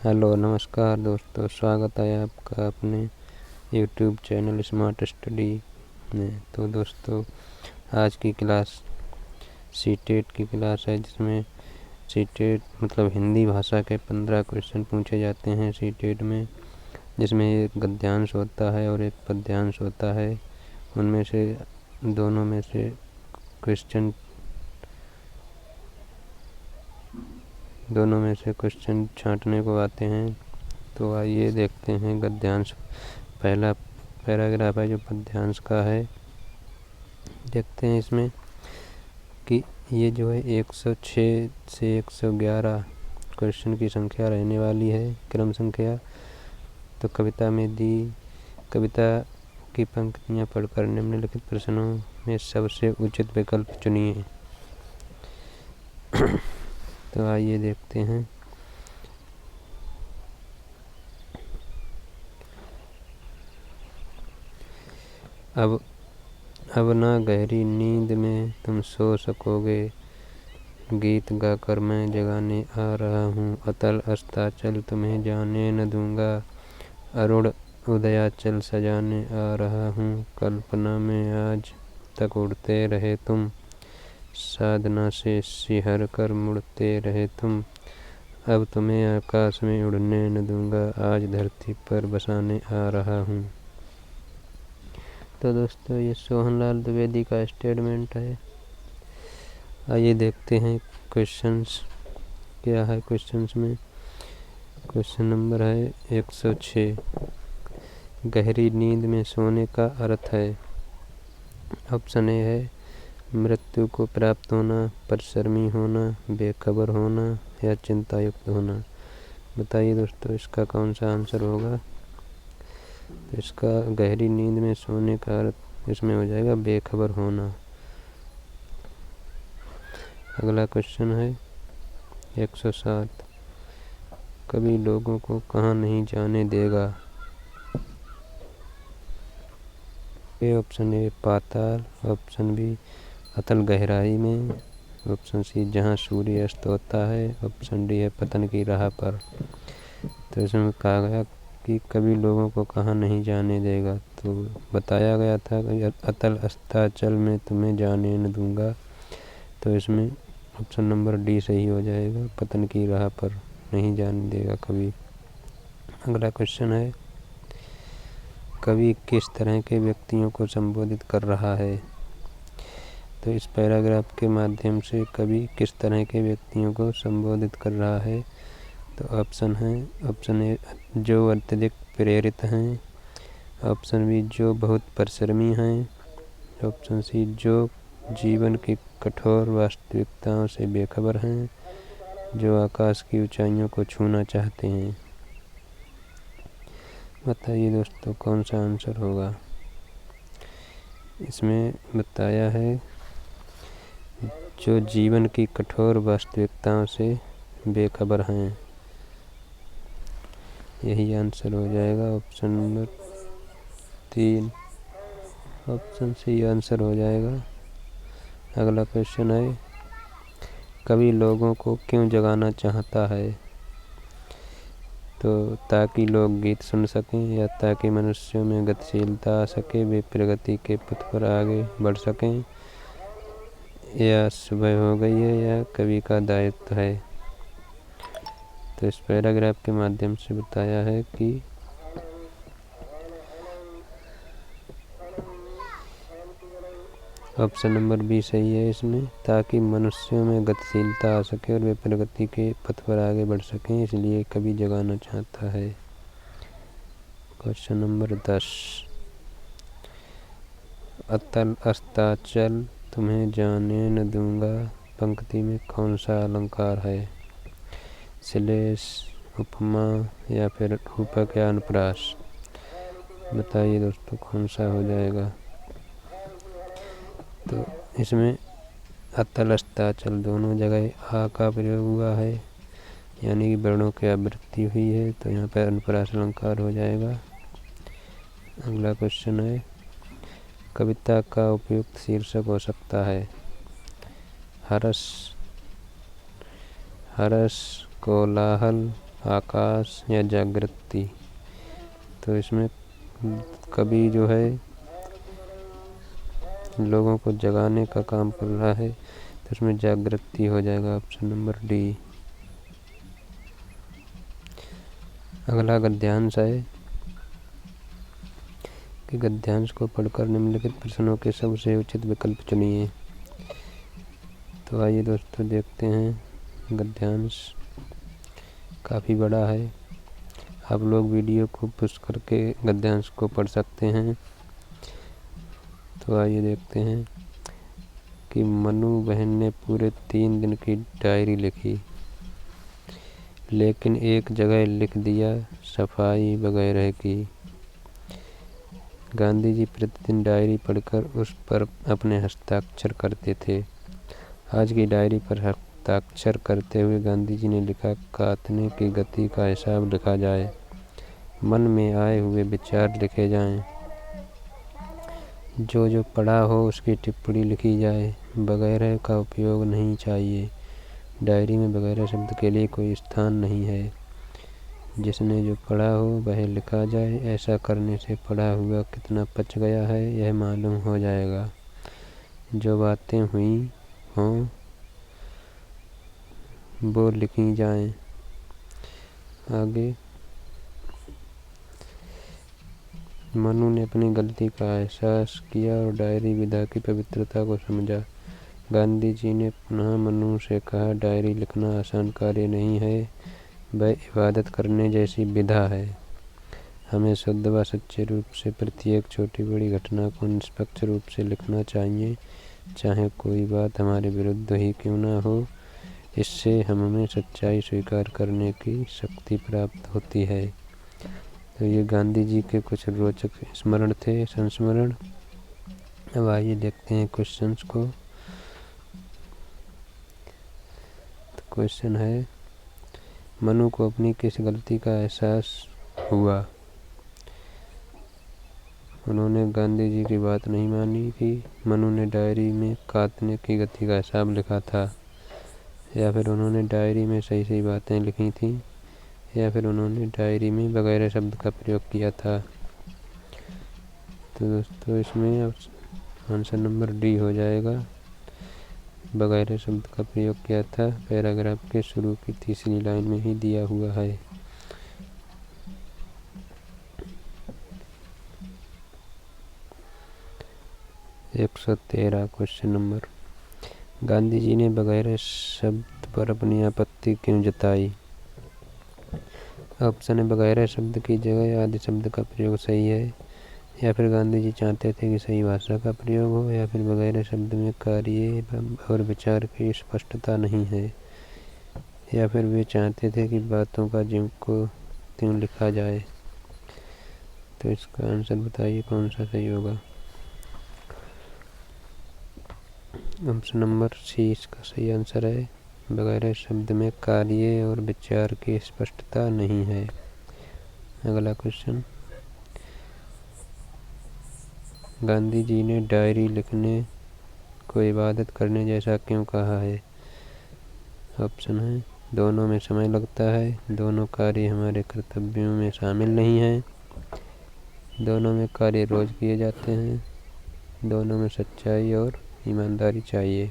Hello नमस्कार दोस्तों, स्वागत है आपका अपने यूट्यूब चैनल स्मार्ट स्टडी में। तो दोस्तों, आज की क्लास सीटेट की क्लास है, जिसमें सीटेट मतलब हिंदी भाषा के 15 क्वेश्चन पूछे जाते हैं सीटेट में, जिसमें एक गद्यांश होता है और एक पद्यांश होता है। उनमें से दोनों में से क्वेश्चन छांटने को आते हैं। तो आइए देखते हैं गद्यांश। पहला पैराग्राफ है जो पद्यांश का है। देखते हैं इसमें कि ये जो है 106 से 111 क्वेश्चन की संख्या रहने वाली है, क्रम संख्या। तो कविता की पंक्तियाँ पढ़कर निम्नलिखित प्रश्नों में सबसे उचित विकल्प चुनिए। तो आइए देखते हैं। अब ना गहरी नींद में तुम सो सकोगे, गीत गाकर मैं जगाने आ रहा हूँ। अतल अस्ताचल तुम्हें जाने न दूंगा, अरुण उदयाचल सजाने आ रहा हूँ। कल्पना में आज तक उड़ते रहे तुम, साधना से सिहर कर मुड़ते रहे तुम। अब तुम्हें आकाश में उड़ने न दूंगा, आज धरती पर बसाने आ रहा हूँ। तो दोस्तों, ये सोहनलाल द्विवेदी का स्टेटमेंट है। आइए देखते हैं क्वेश्चंस क्या है। क्वेश्चंस में क्वेश्चन नंबर है 106, गहरी नींद में सोने का अर्थ है। ऑप्शन ए है मृत्यु को प्राप्त होना, परिश्रमी होना, बेखबर होना या चिंतायुक्त होना। बताइए दोस्तों, इसका कौन सा आंसर होगा। तो इसका गहरी नींद में सोने का अर्थ इसमें हो जाएगा बेखबर होना। अगला क्वेश्चन है 107, कभी लोगों को कहाँ नहीं जाने देगा। Option A Patal, option B Atal गहराई में, ऑप्शन सी जहाँ सूर्य अस्त होता है, ऑप्शन डी है पतन की राह पर। तो इसमें कहा गया कि कभी लोगों को कहाँ नहीं जाने देगा। तो बताया गया था कि अतल अस्ताचल में तुम्हें जाने न दूंगा। तो इसमें ऑप्शन नंबर डी सही हो जाएगा, पतन की राह पर नहीं जाने देगा कभी। अगला क्वेश्चन है, कवि किस तरह के व्यक्तियों को संबोधित कर रहा है। तो इस पैराग्राफ के माध्यम से कवि किस तरह के व्यक्तियों को संबोधित कर रहा है। तो ऑप्शन ए जो अत्यधिक प्रेरित हैं, ऑप्शन बी जो बहुत परिश्रमी हैं, ऑप्शन सी जो जीवन की कठोर वास्तविकताओं से बेखबर हैं, जो आकाश की ऊंचाइयों को छूना चाहते हैं। बताइए दोस्तों, कौन सा आंसर होगा। इसमें बताया है जो जीवन की कठोर वास्तविकताओं से बेखबर हैं, यही आंसर हो जाएगा। Option number 3, option C answer हो जाएगा। अगला क्वेश्चन है, कवि लोगों को क्यों जगाना चाहता है। तो ताकि लोग गीत सुन सकें, या ताकि मनुष्यों में गतिशीलता आ सके, वे प्रगति के पथ पर आगे बढ़ सकें, या सुबह हो गई है, या कवि का दायित्व है। तो इस पैराग्राफ के माध्यम से बताया है कि ऑप्शन नंबर बी सही है इसमें, ताकि मनुष्यों में गतिशीलता आ सके और वे प्रगति के पथ पर आगे बढ़ सकें, इसलिए कवि जगाना चाहता है। क्वेश्चन नंबर 10, अतल अस्ताचल तुम्हें जाने न दूंगा पंक्ति में कौन सा अलंकार है। श्लेष, उपमा या फिर रूपक या अनुप्रास। बताइए दोस्तों, कौन सा हो जाएगा। तो इसमें अतल अस्ताचल दोनों जगह आ का प्रयोग हुआ है, यानी कि वर्णों की आवृत्ति हुई है, तो यहाँ पर अनुप्रास अलंकार हो जाएगा। अगला क्वेश्चन है, कविता का उपयुक्त शीर्षक हो सकता है। हर्ष, कोलाहल, आकाश या जागृति। तो इसमें कवि जो है लोगों को जगाने का काम कर रहा है, तो इसमें जागृति हो जाएगा ऑप्शन नंबर डी। अगला गद्यांश है कि गद्यांश को पढ़कर निम्नलिखित प्रश्नों के सबसे उचित विकल्प चुनिए। तो आइए दोस्तों देखते हैं। गद्यांश काफ़ी बड़ा है, आप लोग वीडियो को पुश करके गद्यांश को पढ़ सकते हैं। तो आइए देखते हैं कि मनु बहन ने पूरे 3 दिन की डायरी लिखी, लेकिन एक जगह लिख दिया सफाई वगैरह की। गांधी जी प्रतिदिन डायरी पढ़कर उस पर अपने हस्ताक्षर करते थे। आज की डायरी पर हस्ताक्षर करते हुए गांधी जी ने लिखा, काटने की गति का हिसाब लिखा जाए, मन में आए हुए विचार लिखे जाएं, जो पढ़ा हो उसकी टिप्पणी लिखी जाए, वगैरह का उपयोग नहीं चाहिए। डायरी में वगैरह शब्द के लिए कोई स्थान नहीं है। जिसने जो पढ़ा हो वह लिखा जाए। ऐसा करने से पढ़ा हुआ कितना पच गया है यह मालूम हो जाएगा। जो बातें हुई हों वो लिखी जाएं। आगे मनु ने अपनी गलती का एहसास किया और डायरी विधा की पवित्रता को समझा। गांधी जी ने पुनः मनु से कहा, डायरी लिखना आसान कार्य नहीं है, वह इबादत करने जैसी विधा है। हमें शुद्ध व सच्चे रूप से प्रत्येक छोटी बड़ी घटना को निष्पक्ष रूप से लिखना चाहिए, चाहे कोई बात हमारे विरुद्ध ही क्यों न हो। इससे हमें सच्चाई स्वीकार करने की शक्ति प्राप्त होती है। तो ये गांधी जी के कुछ रोचक स्मरण थे, संस्मरण। अब आइए देखते हैं क्वेश्चंस को। तो क्वेश्चन है, मनु को अपनी किस गलती का एहसास हुआ? उन्होंने गांधी जी की बात नहीं मानी थी, मनु ने डायरी में काटने की गति का हिसाब लिखा था, या फिर उन्होंने डायरी में सही सही बातें लिखी थी, या फिर उन्होंने डायरी में वगैरह शब्द का प्रयोग किया था। तो दोस्तों इसमें आंसर नंबर डी हो जाएगा, वगैरह शब्द का प्रयोग किया था। पैराग्राफ के शुरू की तीसरी लाइन में ही दिया हुआ है। एक 113 क्वेश्चन नंबर, गांधी जी ने वगैरह शब्द पर अपनी आपत्ति क्यों जताई? ऑप्शन है, वगैरह शब्द की जगह आदि शब्द का प्रयोग सही है, या फिर गांधी जी चाहते थे कि सही भाषा का प्रयोग हो, या फिर वगैरह शब्द में कार्य और विचार की स्पष्टता नहीं है, या फिर वे चाहते थे कि बातों का ज्यों को त्यों लिखा जाए। तो इसका आंसर बताइए कौन सा सही होगा। ऑप्शन नंबर सी इसका सही आंसर है, वगैरह शब्द में कार्य और विचार की स्पष्टता नहीं है। अगला क्वेश्चन, गांधी जी ने डायरी लिखने को इबादत करने जैसा क्यों कहा है? ऑप्शन है, दोनों में समय लगता है, दोनों कार्य हमारे कर्तव्यों में शामिल नहीं हैं, दोनों में कार्य रोज किए जाते हैं, दोनों में सच्चाई और ईमानदारी चाहिए।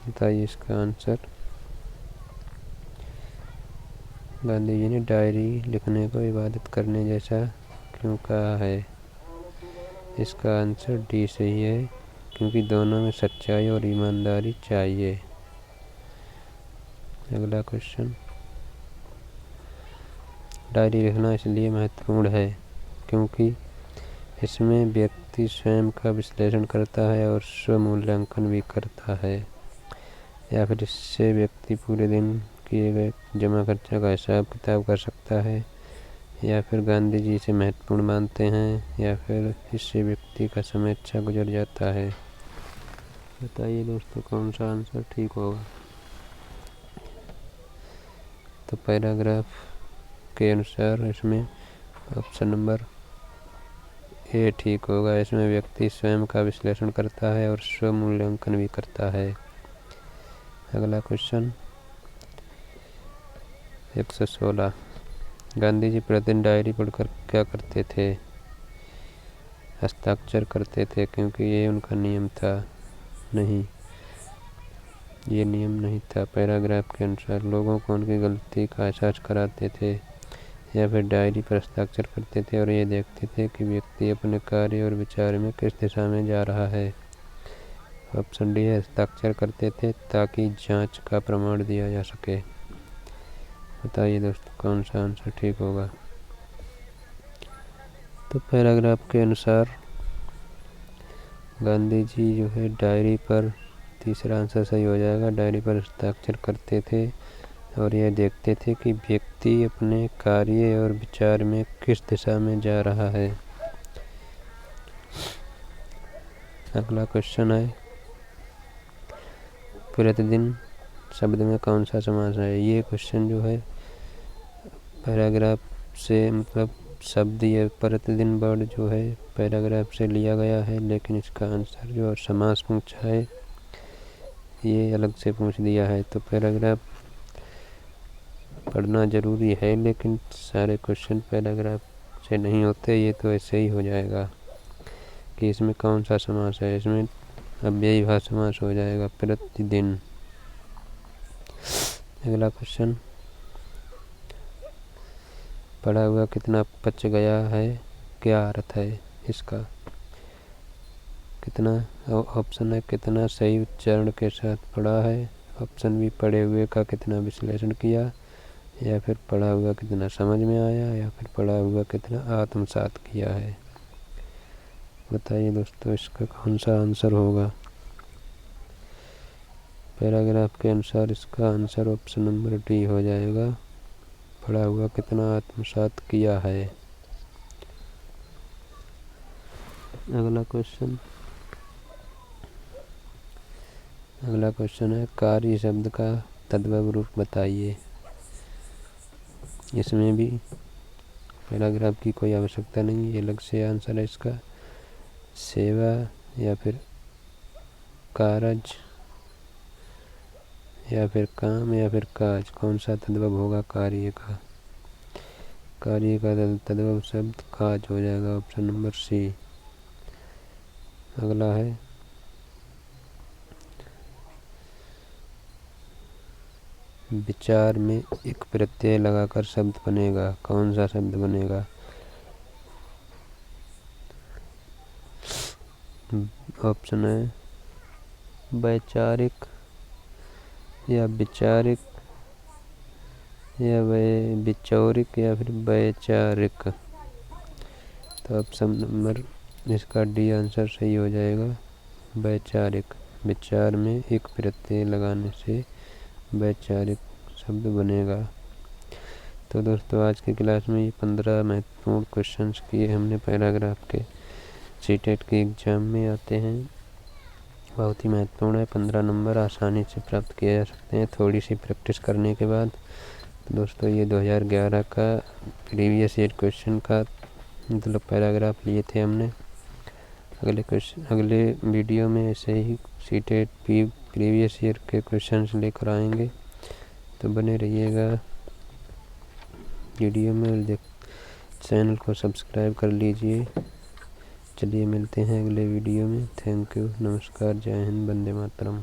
बताइए इसका आंसर। गांधी जी ने डायरी लिखने को इबादत करने जैसा क्यों कहा है? इसका आंसर डी सही है, क्योंकि दोनों में सच्चाई और ईमानदारी चाहिए। अगला क्वेश्चन, डायरी लिखना इसलिए महत्वपूर्ण है क्योंकि इसमें व्यक्ति स्वयं का विश्लेषण करता है और स्वमूल्यांकन भी करता है, या फिर इससे व्यक्ति पूरे दिन किए गए जमा खर्चा का हिसाब किताब कर सकता है, या फिर गांधी जी इसे महत्वपूर्ण मानते हैं, या फिर इससे व्यक्ति का समय अच्छा गुजर जाता है। बताइए दोस्तों कौन सा आंसर ठीक होगा। तो पैराग्राफ के अनुसार इसमें ऑप्शन नंबर ए ठीक होगा। इसमें व्यक्ति स्वयं का विश्लेषण करता है और स्वमूल्यांकन भी करता है। अगला क्वेश्चन, 116। गांधी जी प्रतिदिन डायरी पढ़कर क्या करते थे? हस्ताक्षर करते थे, क्योंकि ये उनका नियम था? नहीं, ये नियम नहीं था। पैराग्राफ के अनुसार लोगों को उनकी गलती का एहसास कराते थे या फिर डायरी पर हस्ताक्षर करते थे और ये देखते थे कि व्यक्ति अपने कार्य और विचार में किस दिशा में जा रहा है। ऑप्शन डी है, हस्ताक्षर करते थे ताकि जांच का प्रमाण दिया जा सके। बताइए दोस्तों, कौन सा आंसर ठीक होगा? तो पैराग्राफ के अनुसार गांधी जी जो है डायरी पर, तीसरा आंसर सही हो जाएगा, डायरी पर हस्ताक्षर करते थे और यह देखते थे कि व्यक्ति अपने कार्य और विचार में किस दिशा में जा रहा है। अगला क्वेश्चन है, प्रतिदिन शब्द में कौन सा समास है? ये क्वेश्चन जो है पैराग्राफ से, मतलब शब्द ये प्रतिदिन वर्ड जो है पैराग्राफ से लिया गया है, लेकिन इसका आंसर जो समास पूछा है ये अलग से पूछ दिया है। तो पैराग्राफ पढ़ना ज़रूरी है, लेकिन सारे क्वेश्चन पैराग्राफ से नहीं होते। ये तो ऐसे ही हो जाएगा कि इसमें कौन सा समास है। इसमें अव्ययीभाव समास हो जाएगा, प्रतिदिन। अगला क्वेश्चन, पढ़ा हुआ कितना पच गया है, क्या अर्थ है इसका? कितना, ऑप्शन है कितना सही उच्चारण के साथ पढ़ा है, ऑप्शन बी पढ़े हुए का कितना विश्लेषण किया, या फिर पढ़ा हुआ कितना समझ में आया, या फिर पढ़ा हुआ कितना आत्मसात किया है। बताइए दोस्तों, इसका कौन सा आंसर होगा? पैराग्राफ के अनुसार इसका आंसर ऑप्शन नंबर डी हो जाएगा, पढ़ा हुआ कितना आत्मसात किया है। अगला क्वेश्चन है, कार्य शब्द का तद्भव रूप बताइए। इसमें भी पैराग्राफ की कोई आवश्यकता नहीं, ये अलग से आंसर है इसका। सेवा या फिर कारज या फिर काम या फिर काज, कौन सा तद्भव होगा कार्य का? कार्य का तद्भव शब्द काज हो जाएगा, ऑप्शन नंबर सी। अगला है, विचार में एक प्रत्यय लगाकर शब्द बनेगा, कौन सा शब्द बनेगा? ऑप्शन है वैचारिक या विचारिक या विचौरिक या फिर वैचारिक। तो ऑप्शन नंबर इसका डी आंसर सही हो जाएगा, वैचारिक। विचार में एक प्रत्यय लगाने से वैचारिक शब्द बनेगा। तो दोस्तों, आज की क्लास में ये 15 महत्वपूर्ण क्वेश्चंस किए हमने पैराग्राफ के, सीटेट के एग्ज़ाम में आते हैं। बहुत ही महत्वपूर्ण है, 15 नंबर आसानी से प्राप्त किए जा सकते हैं थोड़ी सी प्रैक्टिस करने के बाद। तो दोस्तों, ये 2011 का प्रीवियस ईयर क्वेश्चन का मतलब पैराग्राफ लिए थे हमने। अगले वीडियो में ऐसे ही सीटेट प्रीवियस ईयर के क्वेश्चंस लेकर आएंगे, तो बने रहिएगा वीडियो में और चैनल को सब्सक्राइब कर लीजिए। चलिए मिलते हैं अगले वीडियो में। थैंक यू, नमस्कार, जय हिंद, वंदे मातरम।